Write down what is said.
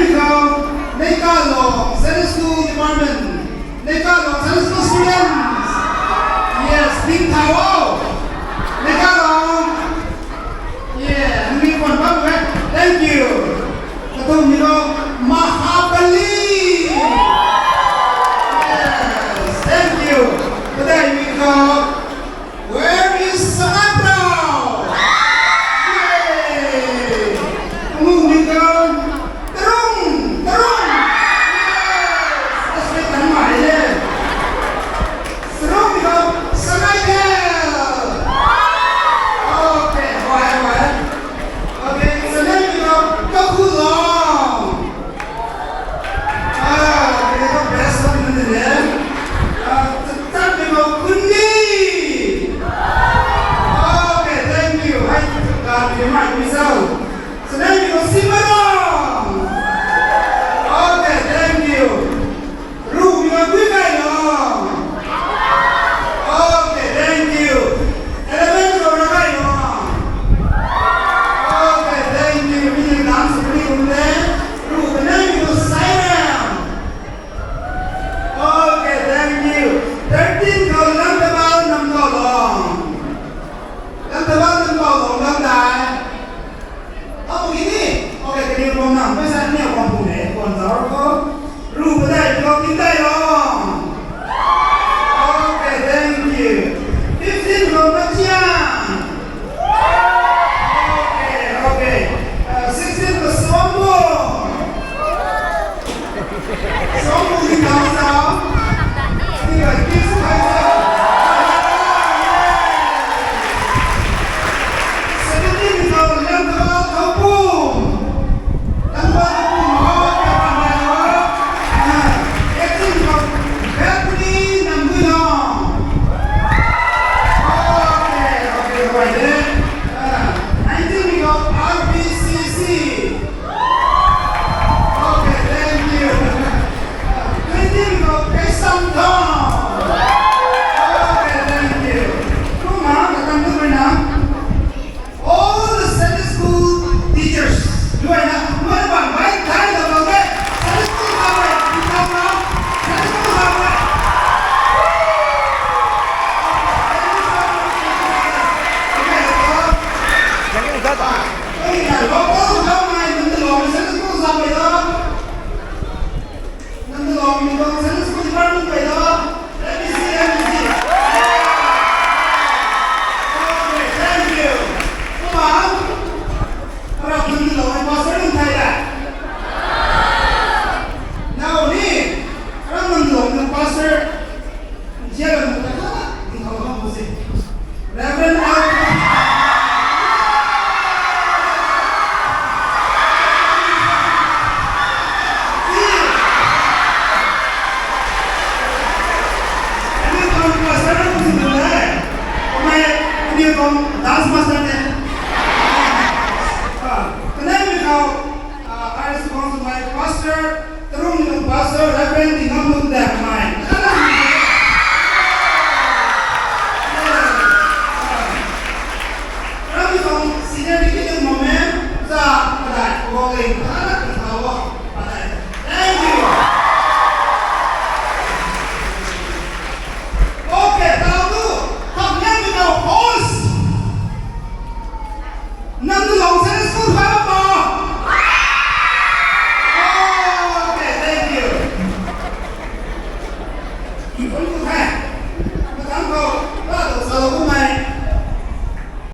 we go. Namdunlong Center School Department. Namdunlong Center School students. Yes, big towel. Namdunlong. Yeah, we want one. Thank you. Katung you know, Mahabali. Yes, thank you. Today we go. Where is Samantha? Yay! Move we go. Terung. Yes. Let's make them right here. Terung we go. Samaidel. Okay, why? Okay, so then we go. Kakulong. Okay, the best one in the day. Then we go. Kundi. Okay, thank you. You might be so. So then we go Simarong. Okay, thank you. Ru, we go Kwid. Okay, thank you. Eleven go Renault. Okay, thank you. We did dance pretty good there. Ru, and then we go Siren. Okay, thank you. 13 go Namdunlong. Namdunlong Lâm Đại. Begini. Oke, cái điều con nằm với sáng nhiều con phụ nữ còn giáo có ru vào đây có kinh đây không? Okay, thank you. 15 go Bắc Giang. Okay. 16 go Osmo. Osmo thì nào sao? Thì là kia số 2 sao? 17 go Namdunlong Khao Pum. Dance master ne. Kenapa we go? I respond to my pastor, terung pastor, Reverend di Namdunlong Kamei. Kami kong senior di kita momen sa pada calling. Thank you. Okay, tahu tu. Kami we go host. Namdunlong Center School apa? Okay, thank you. Untuk hai, betul kau.